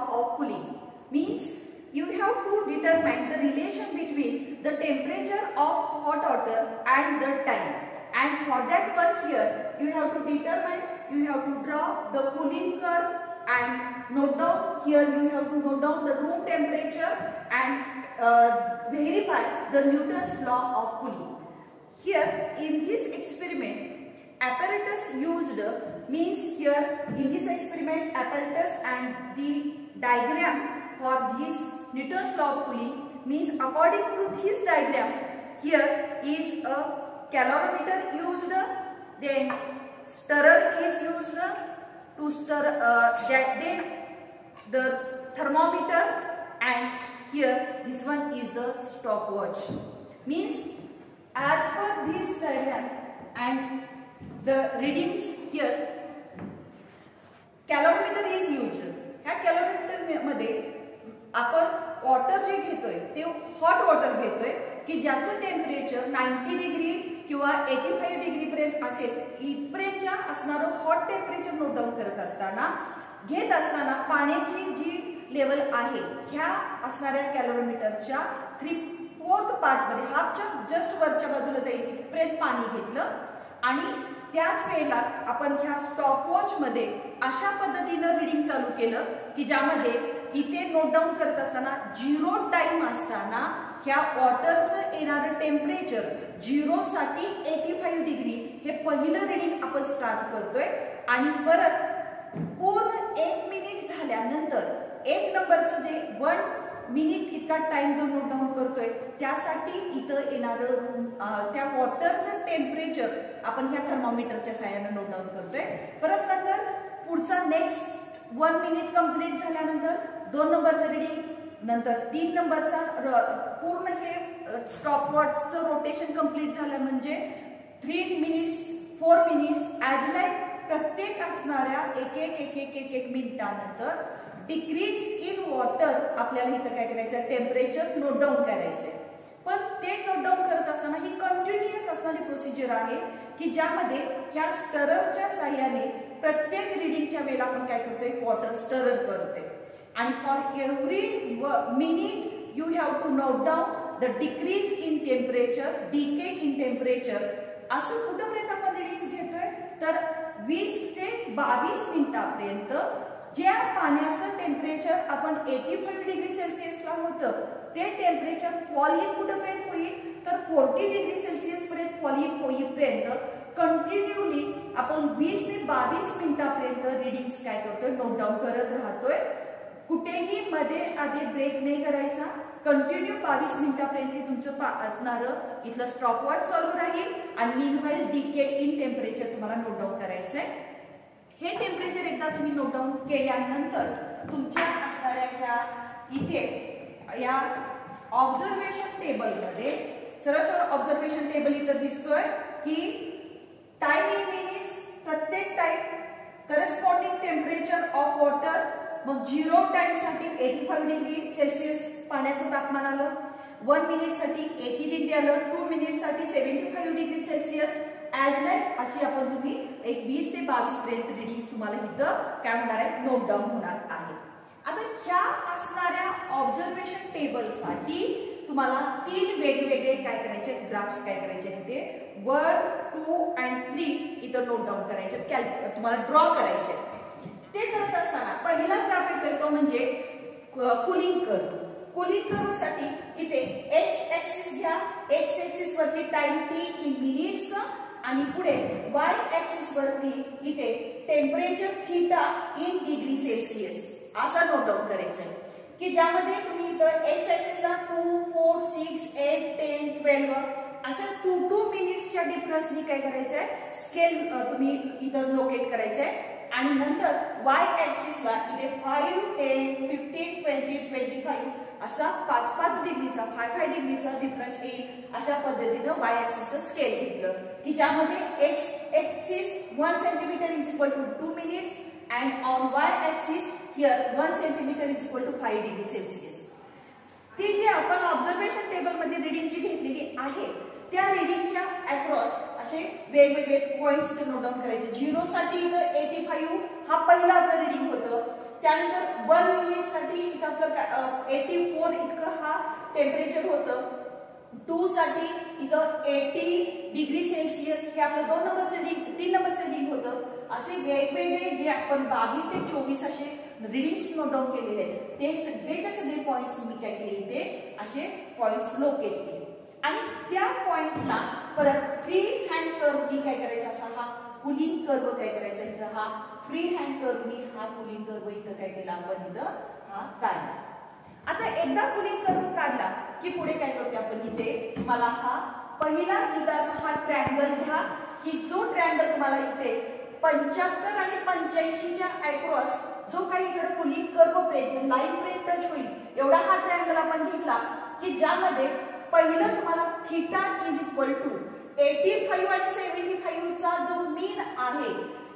of cooling. Means you have to determine the relation between the temperature of hot water and the time. And for that one here, you have to determine, you have to draw the cooling curve and note down, here you have to note down the room temperature and verify the Newton's law of cooling. Here in this experiment, apparatus used means here in this experiment apparatus and the diagram for this Newton's law of cooling means according to this diagram, here is a calorimeter used, then stirrer is used to stir, then the thermometer, and here this one is the stopwatch. Means as per this diagram and the readings here, calorimeter is used. ह्या कॅलोरीमीटर मध्ये आपण water जे घेतोय ते hot water घेतोय की ज्याचं temperature 90 degree किंवा 85 डिग्री पर्यंत असेल, इथपर्यंतच्या असणारं हॉट टेम्परेचर नोट डाऊन करत असताना घेत असताना पाण्याची जी लेवल आहे ह्या असणाऱ्या कॅलोरीमीटरच्या 3/4 पार्ट मध्ये हाफच्या जस्ट वरच्या बाजूला जाईल इथपर्यंत पाणी घेतलं आणि त्याच वेळेला आपण ह्या स्टॉपवॉच मध्ये अशा पद्धतीने रीडिंग चालू केलं की ज्यामध्ये इथे नोट डाऊन करत असताना 0 टाइम असताना ह्या वॉटरचं येणारं टेम्परेचर 0 साठी 85 डिग्री हे पहिलं रीडिंग आपण स्टार्ट करतोय आणि परत पूर्ण 1 मिनिट झाल्यानंतर 1 नंबरचं जे 1 मिनिट इतका टाइम जो नोट डाऊन करतोय त्यासाठी इथं येणारं त्या वॉटरचं टेम्परेचर आपण ह्या थर्मोमीटरच्या साहाय्याने नोट डाऊन करतोय. परत नंतर पुढचा नेक्स्ट 1 मिनिट कंप्लीट झाल्यानंतर 2 नंबरचं रीडिंग, नंतर 3 नंबरचा पूर्ण हे स्टॉपवॉचचं रोटेशन कंप्लीट झालं म्हणजे 3 मिनिट्स 4 मिनिट्स ॲज लाईक प्रत्येक असणाऱ्या एक मिनिटानंतर डिक्रीज इन वॉटर आपल्याला इथं काय करायचं टेम्परेचर नोट डाऊन करायचंय. पण ते नोट डाऊन करत असताना ही कंटिन्युअस असणारी प्रोसिजर आहे की ज्यामध्ये ह्या स्टररच्या साहाय्याने प्रत्येक रीडिंगच्या वेळेला आपण काय करतोय वॉटर स्टरर करतोय आणि for every minute you have to note down the decrease in temperature, decay in temperature. असं कुठपर्यंत आपण रीडिंग्स घेतोय तर 20 ते 22 मिनिटापर्यंत ज्या पाण्याचं टेम्परेचर आपण 85 डिग्री सेल्सिअसला होतं ते टेम्परेचर फॉल इन कुठपर्यंत होईल तर 40 डिग्री सेल्सिअस पर्यंत फॉल इन होईपर्यंत कंटिन्यूली आपण 20 ते 22 मिनिटापर्यंत रीडिंग्स काय करतोय नोट डाऊन करत राहतोय. कुठेही मध्ये आधी ब्रेक नाही करायचा, कंटिन्यू 22 मिनिटापर्यंत हे तुमचं असणारं इथलं स्टॉपवॉच चालू राहील आणि मीनवाईल डीके इन टेम्परेचर तुम्हाला नोट डाऊन करायचंय. हे टेम्परेचर एकदा तुम्ही नोट डाऊन केल्यानंतर तुमच्या असणाऱ्या ह्या इथे या ऑब्झर्वेशन टेबल मध्ये सरळ सरळ ऑब्झर्वेशन टेबल इथं दिसतोय की टाइम इन मिनिट्स, प्रत्येक time corresponding temperature of water. मग 0 टाइम साठी 85 डिग्री सेल्सिअस पाण्याचं तापमान आलं, 1 मिनिट साठी 80 डिग्री आलं, 2 मिनिट साठी 75 डिग्री सेल्सिअस ॲज लाईक अशी आपण तुम्ही एक 20 ते 22 पर्यंत रीडिंग तुम्हाला इथं काय होणार आहे नोट डाऊन होणार आहे. आता ह्या असणाऱ्या ऑब्झर्वेशन टेबलसाठी तुम्हाला 3 वेगवेगळे काय करायचे ग्राफ्स काय करायचे तिथे 1, 2 and 3 इथं नोट डाऊन करायचे, तुम्हाला ड्रॉ करायचे. ते करत असताना पहिला ग्राफ येतोय तो म्हणजे कूलिंग कर्व. कूलिंग कर्व साठी इथे एक्स ऍक्सिस घ्या, एक्स ऍक्सिस वरती टाइम टी इन मिनिट्स आणि पुढे वाय ऍक्सिस वरती इथे temperature theta in degree Celsius असा नोट डाऊन करायचं की ज्यामध्ये तुम्ही इथं एक्स ऍक्सिसला 2, 4, 6, 8, 10, 12 असं 2 मिनिट्सच्या डिफरन्सनी काय करायचंय स्केल तुम्ही इथं लोकेट करायचंय आणि नंतर वाय ऍक्सिसला इथे 5, 10, 15, 20, 25 असा 5-5 डिग्रीचा 5-5 डिग्रीचा डिफरन्स येईल अशा पद्धतीनं वाय ऍक्सिसचं स्केल घेतलं की ज्यामध्ये X axis 1 centimetre is equal to 2 minutes and on Y axis here 1 centimetre is equal to 5 degree Celsius. ती जी आपण ऑब्झर्वेशन टेबल मध्ये रीडिंग जी घेतलेली आहे त्या रीडिंगच्या अक्रॉस असे वेगवेगळे पॉइंट्स नोट डाऊन करायचे. 0 साठी 85 हा पहिला आपलं रीडिंग होतं, त्यानंतर 1 युनिट साठी इथं आपलं 84 इतकं हा टेम्परेचर होतं. 2 साठी इथं 80 डिग्री सेल्सिअस हे आपलं 2 नंबरचं डिग 3 नंबरचं डिग होतं. असे वेगवेगळे जे आपण 22 ते 24 असे रीडिंग्स नोट डाऊन केलेले आहेत ते सगळेच्या सगळे पॉइंट्स मी काय केले इथे असे पॉइंट्स लोकेट केले आणि त्या पॉइंटला परत फ्री हँड कर्वनी काय करायचा असा हा पुलिंग कर्व काय करायचा इथं हा फ्री हँड कर्वनी हा पुलिंग कर्व इथं काय केला आपण इथं हा काढला. आता एकदा पुलिंग कर्व काढला की पुढे काय करतो आपण इथे मला हा पहिला इथं असा हा ट्रायंगल घ्या की जो ट्रायंगल तुम्हाला इथे 75 आणि 85 च्या अक्रॉस जो काही इकडे pulling curve plate line plate touch होईल एवढा हा ट्रायंगल आपण घेतला की ज्यामध्ये पहिलं तुम्हाला थीटा इज इक्वल टू 85 आणि 75 चा जो मीन आहे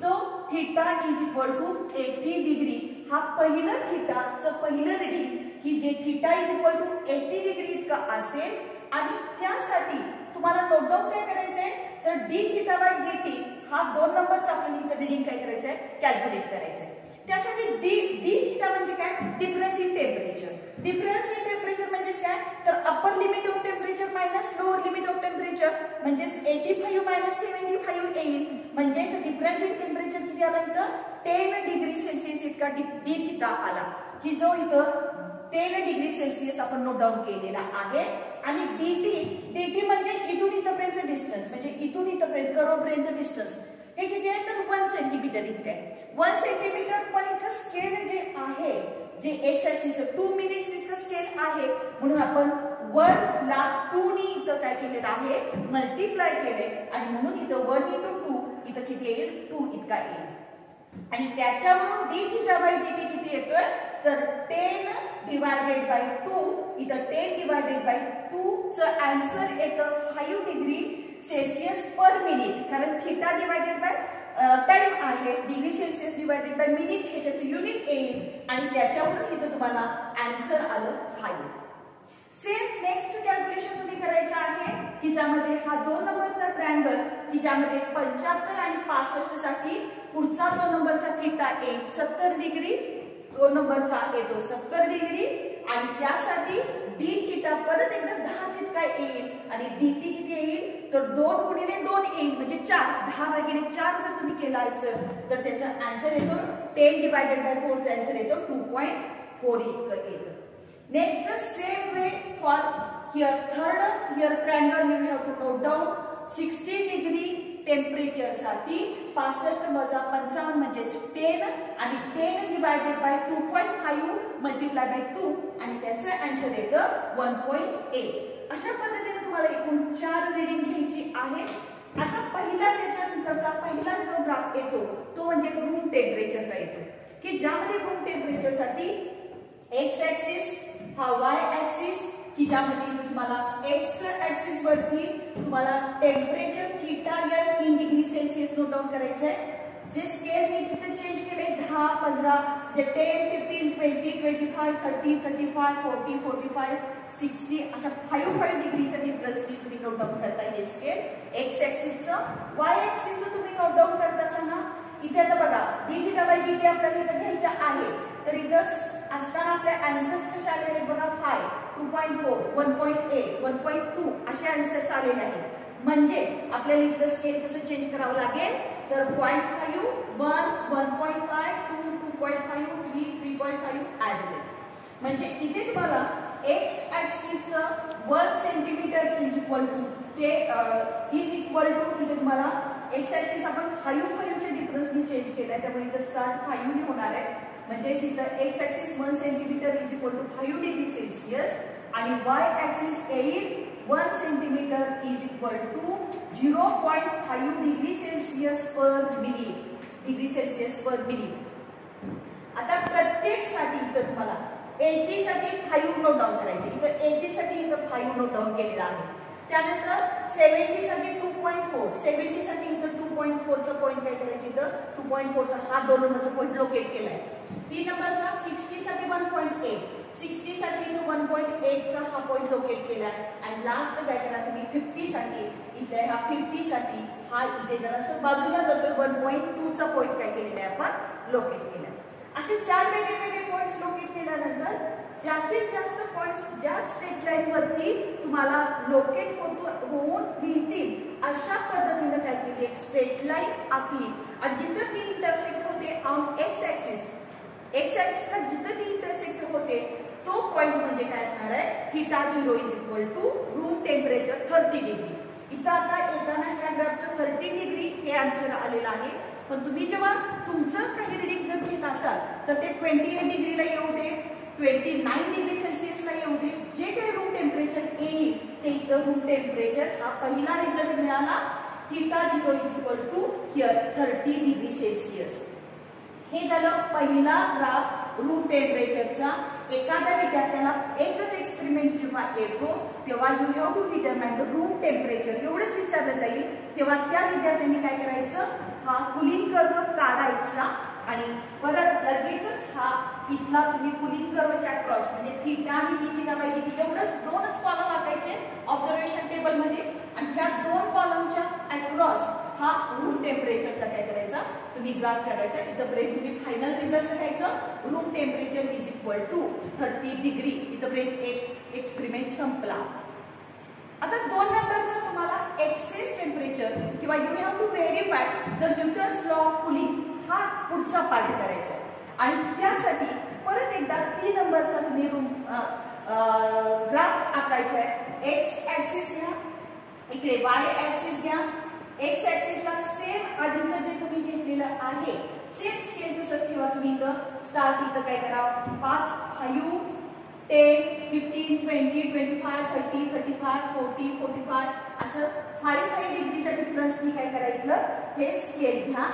जो theta is equal to 80 degree हा पहिलं थीटाचं पहिलं रीडिंग की जे theta is equal to 80 degree इतकं असेल आणि त्यासाठी तुम्हाला नोट डाऊन काय करायचंय तर डी थीटा बाय dt हा 2 नंबरचा आपल्याला इथं रीडिंग काय करायचंय कॅल्क्युलेट करायचंय. त्यासाठी डी थीटा म्हणजे काय difference in temperature. Difference in temperature म्हणजे काय तर upper limit of temperature minus lower limit of temperature म्हणजे 85 मायनस 75 येईल म्हणजे डिफरन्स इन टेम्परेचर किती आला इथं 10 डिग्री सेल्सिअस इतका डी थीटा आला की जो इथं 10 डिग्री सेल्सिअस आपण नोट डाऊन केलेला आहे. आणि dt म्हणजे इथून इथपर्यंतचं डिस्टन्स म्हणजे इथून इथपर्यंत कर्वपर्यंतचं डिस्टन्स हे किती आहे तर 1 सेंटीमीटर इतकं आहे. 1 सेंटीमीटर पण इथं स्केल जे आहे जे एक्स ऍक्सिस 2 मिनिट्स इतकं स्केल आहे म्हणून आपण 1 ला 2 नी इथं काय केलेलं आहे मल्टिप्लाय केले आणि म्हणून इथं 1 × 2 इथं किती येईल 2 इतका येईल. आणि त्याच्यावरून डी थीटा बाय dt किती येतोय तर 10 डिवायडेड बाय 2 इथं 10 डिवायडेड बाय 2 चं आन्सर येतं 5 डिग्री सेल्सिअस पर मिनिट कारण थीटा डिवायडेड बाय टाइम आहे degree Celsius divided by minute हे त्याचं युनिट येईल आणि त्याच्यावरून इथं तुम्हाला आन्सर आलं 5. सेम नेक्स्ट कॅल्क्युलेशन तुम्ही करायचं आहे की ज्यामध्ये हा 2 नंबरचा ट्रायंगल की ज्यामध्ये 75 आणि 65 साठी पुढचा 2 नंबरचा थीटा येईल 70 डिग्री 2 नंबरचा येतो 70 डिग्री आणि त्यासाठी डी थीटा परत एकदा 10 इतका येईल आणि dt किती येईल तर 2 गुणिले 2 येईल म्हणजे 4 10 भागिले 4 जर तुम्ही केलायचं तर त्याचा आन्सर येतो 10 डिवायडेड बाय 4 चा आन्सर येतो 2.4 इतकं येतं. Next same way for here third here triangle you have to note down 60 degree temperature साठी 65 वजा 55 म्हणजे 10 आणि 10 डिवायडेड बाय 2.5 मल्टिप्लाय बाय 2 आणि त्याचं आन्सर येतं 1.8. अशा पद्धतीने तुम्हाला एकूण 4 रीडिंग घ्यायची आहे. आता पहिला त्याच्यानंतरचा पहिला जो ग्राफ येतो तो म्हणजे रूम टेम्परेचरचा येतो की ज्यामध्ये रूम टेम्परेचर साठी एक्स ऍक्सिस हा वाय ऍक्सिस की ज्यामध्ये तुम्हाला एक्स ऍक्सिस वरती तुम्हाला temperature theta N in degree Celsius note down करायचंय. जे स्केल मी तिथे चेंज केले 10 15 जे 10 15 20 25 30 35 40 45 60 अशा 5 डिग्रीच्या डिफरन्सनी तुम्ही नोट डाऊन करता हे स्केल एक्स ऍक्सिसचं. वाय ऍक्सिसचं तुम्ही नोट डाऊन करत असताना इथे आता बघा डी थीटा बाय dt आपल्याला इथे घ्यायचं आहे तर इथं असताना आपले आन्सर्स कसे आलेले आहेत बघा 5 2.4 1.8 1.2 असे आन्सर्स आलेले आहेत. म्हणजे आपल्याला इथं स्केल कसं चेंज करावं लागेल तर 0.5 1 1.5 2 2.5 3 3.5 ॲज इट. म्हणजे इथे तुम्हाला एक्स ऍक्सिसचं 1 सेंटीमीटर इज इक्वल टू ते इज इक्वल टू इथे तुम्हाला एक्स ऍक्सिस आपण 5 च्या डिफरन्सनी चेंज केलाय त्यामुळे इथं स्टार्ट 5 ने होणार आहे. म्हणजे इथं X axis 1 centimetre is equal to 5 degree Celsius आणि वाय ऍक्सिस येईल 1 centimetre is equal to 0.5 degree Celsius per minute degree Celsius per minute. आता प्रत्येक साठी इथं तुम्हाला 80 साठी 5 नोट डाऊन करायचे. इथं 80 साठी इथं 5 नोट डाऊन केलेला आहे. त्यानंतर 70 साठी 2.4 70 साठी इथं 2.4 चा पॉइंट काय करायचं इथं 2.4 चा हा 2 नंबरचा पॉइंट लोकेट केलाय. 3 नंबरचा 60 साठी 1.8 60 साठी इथं 1.8 चा हा पॉइंट लोकेट केलाय आणि लास्ट काय केला तुम्ही 50 साठी इथे हा 50 साठी हा इथे जरासं बाजूला जातोय 1.2 चा पॉइंट काय केलेला आहे आपण लोकेट केलाय. असे 4 वेगवेगळे पॉइंट्स लोकेट केल्यानंतर जास्तीत जास्त पॉइंट्स ज्या स्ट्रेट लाईन वरती तुम्हाला लोकेट होऊन मिळतील अशा पद्धतीने काय केली एक स्ट्रेट लाईन आखली आणि जिथं ती इंटरसेक्ट होते ऑन एक्स ऍक्सिसला जिथं ती इंटरसेक्ट होते तो पॉइंट म्हणजे काय असणार आहे theta 0 is equal to room temperature 30 degree. इथं आता येताना ह्या ग्राफचं 30 डिग्री हे आन्सर आलेलं आहे. पण तुम्ही जेव्हा तुमचं काही रिडिंग जर घेत असाल तर ते 28 डिग्रीला येऊ दे 29 डिग्री सेल्सिअसला येऊ दे जे काही रूम टेम्परेचर येईल ते इथं रूम टेम्परेचर हा पहिला रिझल्ट मिळाला theta 0 is equal to here 30 degree Celsius. हे झालं पहिला ग्राफ रूम टेम्परेचरचा. एखाद्या विद्यार्थ्याला एकच एक्सपेरिमेंट जेव्हा येतो तेव्हा you have to determine the room temperature एवढंच विचारलं जाईल. तेव्हा त्या विद्यार्थ्यांनी काय करायचं हा कुलिंग कर्व काढायचा आणि परत लगेचच हा इथला तुम्ही कुलिंग कर्वच्या क्रॉस म्हणजे थीटा आणि D theta by D T एवढंच दोनच कॉलम आखायचे ऑब्झर्वेशन टेबल मध्ये आणि ह्या दोन कॉलमच्या अक्रॉस हा रूम टेम्परेचरचा काय करायचा तुम्ही ग्राफ काढायचा. इथपर्यंत तुम्ही फायनल रिझल्ट घ्यायचं room temperature is equal to 30 degree. इथपर्यंत एक एक्सपेरिमेंट संपला. आता 2 नंबरचा तुम्हाला एक्सेस टेम्परेचर किंवा you have to verify the Newton's law of cooling हा पुढचा पार्ट करायचा आणि त्यासाठी परत एकदा 3 नंबरचा तुम्ही रूम ग्राफ आखायचा आहे. एक्स ऍक्सिस घ्या इकडे वाय ऍक्सिस घ्या. एक्स ऍक्सिसला सेम आधीचं जे तुम्ही घेतलेलं आहे सेम स्केल तसंच ठेवा. तुम्ही इथं स्टार्ट इथं काय करा 5 5 10 15 20 25 30 35 40 45 असं 5 डिग्रीच्या डिफरन्सनी काय करायचं हे स्केल घ्या.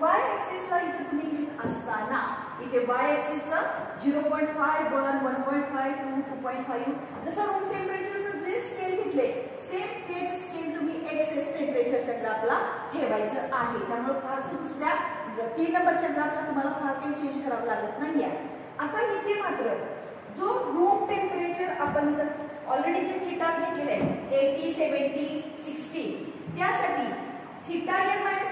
वाय ऍक्सिसला इथे तुम्ही घेत असताना इथे वाय ऍक्सिसचा 0.5 1 1.5 2 2.5 जसं रूम टेम्परेचरचं जे स्केल घेतले सेम तेच स्केल तुम्ही एक्सेस टेम्परेचरच्या ग्राफला ठेवायचं आहे. त्यामुळे फारसं दुसऱ्या 3 नंबरच्या ग्राफला तुम्हाला फार काही चेंज करावं लागत नाहीये. आता इथे मात्र जो रूम टेम्परेचर आपण इथं ऑलरेडी जे थीटाज घेतलेले आहे 80 70 60 त्यासाठी थीटा n मायनस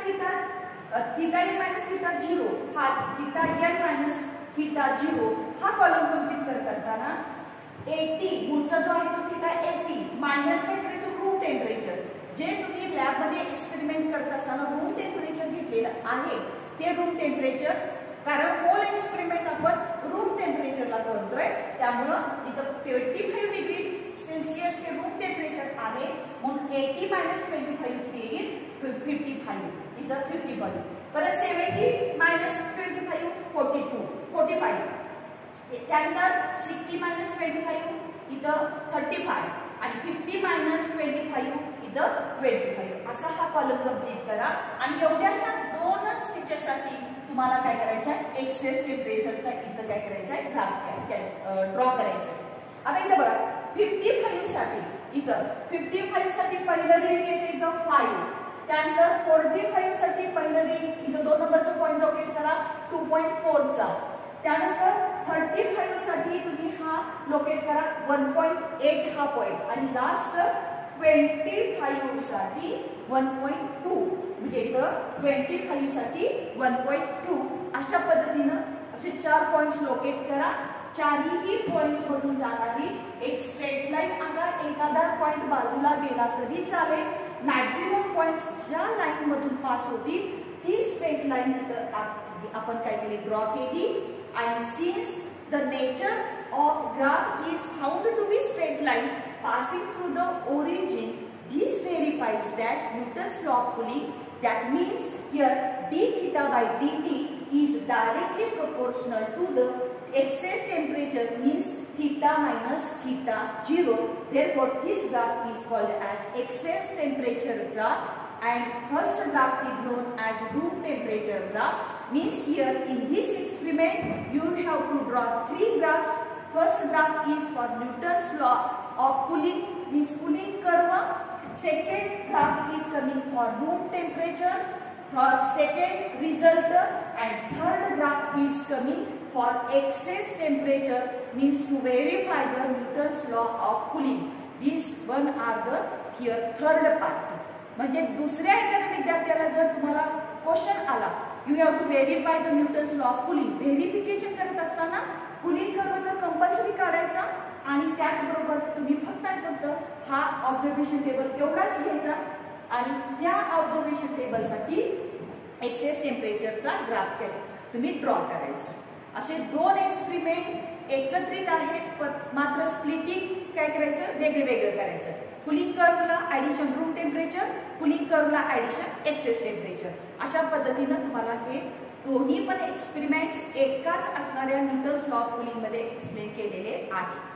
थीटा 0 हा थीटा n मायनस थीटा 0 हा कॉलम कंप्लीट करत असताना 80 पुढचा जो आहे तो थीटा 80 मायनस काय करायचं रूम टेम्परेचर जे तुम्ही लॅब मध्ये एक्सपेरिमेंट करत असताना रूम टेम्परेचर घेतलेलं आहे ते रूम टेम्परेचर कारण होल एक्सपेरिमेंट आपण रूम टेम्परेचरला करतोय त्यामुळं इथं 25 डिग्री सेल्सिअस हे रूम टेम्परेचर आहे म्हणून 80 मायनस 25 किती येईल 55 इथं 55 परत 70 मायनस 25 45 त्यानंतर 60 मायनस 25 इथं 35 आणि 50 मायनस 25 इथं 25 असा हा कॉलम कंप्लीट करा आणि एवढ्या ह्या दोनच ह्याच्यासाठी तुम्हाला काय करायचं आहे एक्सेस टेम्परेचरचा इथं काय करायचं आहे ग्राफ ड्रॉ करायचं आहे. आता इथं बघा 55 साठी इथं 55 साठी पहिलं रीडिंग येते इथं 5 त्यानंतर 45 साठी पहिलं रीडिंग इथं 2 नंबरचं पॉइंट लोकेट करा 2.4 चा त्यानंतर 35 साठी तुम्ही हा लोकेट करा 1.8 हा पॉइंट आणि लास्ट 25 साठी 1.2 म्हणजे इथं 25 साठी 1.2 अशा पद्धतीनं असे 4 पॉइंट्स लोकेट करा. चारही पॉइंट्स मधून जाणारी एक स्ट्रेट लाईन आगा एखादा पॉइंट बाजूला गेला तरी चालेल. मॅक्झिमम पॉइंट्स ज्या लाईन मधून पास होतील ती स्ट्रेट लाईन इथं आपण काय केली ड्रॉ केली आणि since the nature of graph is found to be straight line passing through the origin. This verifies that Newton's law of cooling. That means here d theta by dt is directly proportional to the excess temperature means theta minus theta 0. Therefore, this graph is called as excess temperature graph and first graph is known as room temperature graph. Means here in this experiment you have to draw 3 graphs. First graph is for Newton's law of cooling means cooling curve. Second graph is coming for room temperature for second result and third graph is coming for excess temperature means to verify the Newton's law of cooling. These one are the here third part. म्हणजे दुसऱ्या एखाद्या विद्यार्थ्याला जर तुम्हाला question आला you have to verify the Newton's law of cooling. Verification करत असताना cooling curve तर कंपल्सरी काढायचा आणि त्याचबरोबर तुम्ही फक्त आणि फक्त हा ऑब्झर्वेशन टेबल एवढाच घ्यायचा आणि त्या ऑब्झर्वेशन टेबलसाठी एक्सेस टेम्परेचरचा ग्राफ तुम्ही ड्रॉ करायचा. असे दोन एक्सपेरिमेंट एकत्रित आहेत, मात्र स्प्लिटिंग काय करायचं, वेगळं वेगळं करायचं. कूलिंग कर्वला ऍडिशन रूम टेम्परेचर, कूलिंग कर्वला ऍडिशन एक्सेस टेम्परेचर. अशा पद्धतीनं तुम्हाला हे दोन्ही पण एक्सपेरिमेंट्स एकाच असणाऱ्या न्यूटन्स लॉ ऑफ कूलिंग मध्ये एक्सप्लेन केलेले आहेत.